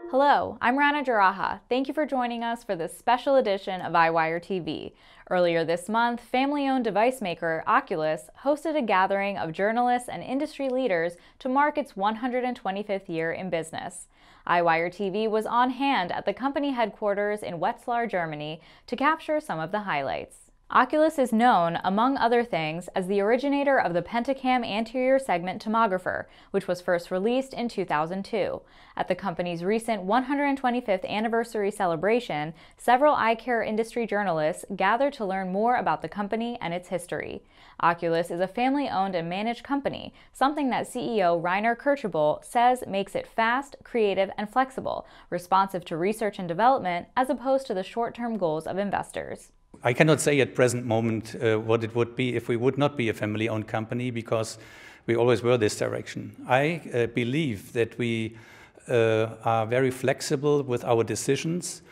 Hello, I'm Rainer Kirchhübel. Thank you for joining us for this special edition of Eyewire TV. Earlier this month, family-owned device maker OCULUS hosted a gathering of journalists and industry leaders to mark its 125th year in business. Eyewire TV was on hand at the company headquarters in Wetzlar, Germany, to capture some of the highlights. OCULUS is known, among other things, as the originator of the Pentacam anterior segment tomographer, which was first released in 2002. At the company's recent 125th anniversary celebration, several eye care industry journalists gathered to learn more about the company and its history. OCULUS is a family-owned and managed company, something that CEO Rainer Kirchhübel says makes it fast, creative, and flexible, responsive to research and development, as opposed to the short-term goals of investors. I cannot say at present moment what it would be if we would not be a family-owned company, because we always were this direction. I believe that we are very flexible with our decisions,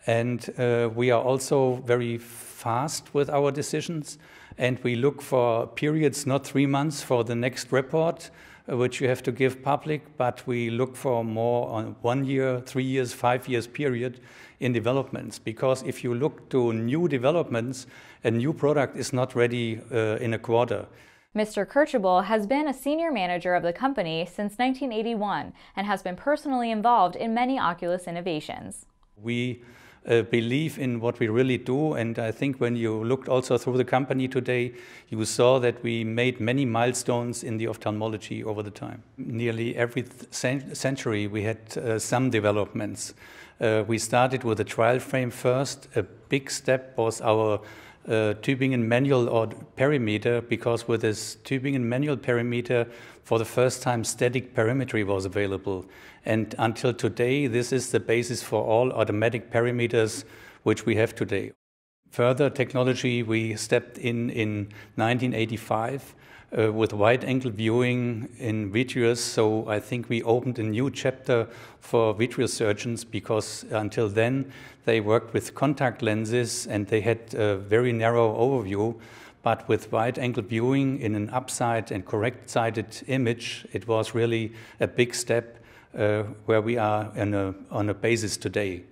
and we are also very fast with our decisions, and we look for periods, not 3 months for the next report, which you have to give public, but we look for more on 1 year, 3 years, 5 years period in developments. Because if you look to new developments, a new product is not ready in a quarter. Mr. Kirchhübel has been a senior manager of the company since 1981 and has been personally involved in many OCULUS innovations. We believe in what we really do, and I think when you looked also through the company today, you saw that we made many milestones in the ophthalmology over the time. Nearly every century we had some developments. We started with a trial frame first. A big step was our Tübingen manual or perimeter, because with this Tübingen manual perimeter, for the first time static perimetry was available. And until today, this is the basis for all automatic perimeters which we have today. Further technology, we stepped in 1985 with wide-angle viewing in vitreous. So I think we opened a new chapter for vitreous surgeons, because until then they worked with contact lenses and they had a very narrow overview. But with wide-angle viewing in an upside and correct-sided image, it was really a big step where we are on a basis today.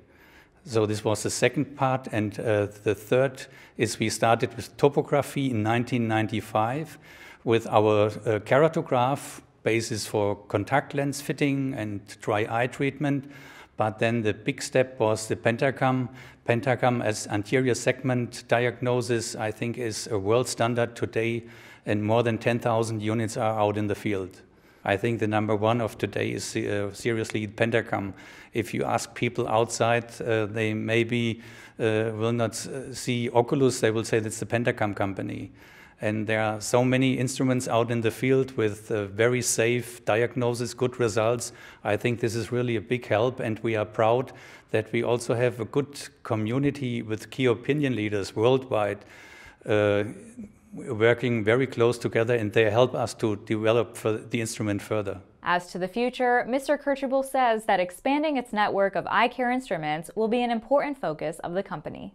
So this was the second part, and the third is we started with topography in 1995 with our keratograph, basis for contact lens fitting and dry eye treatment. But then the big step was the Pentacam. Pentacam as anterior segment diagnosis, I think, is a world standard today, and more than 10,000 units are out in the field. I think the number one of today is seriously Pentacam. If you ask people outside, they maybe will not see OCULUS, they will say that's the Pentacam company. And there are so many instruments out in the field with very safe diagnosis, good results. I think this is really a big help, and we are proud that we also have a good community with key opinion leaders worldwide working very close together, and they help us to develop the instrument further. As to the future, Mr. Kirchhübel says that expanding its network of eye care instruments will be an important focus of the company.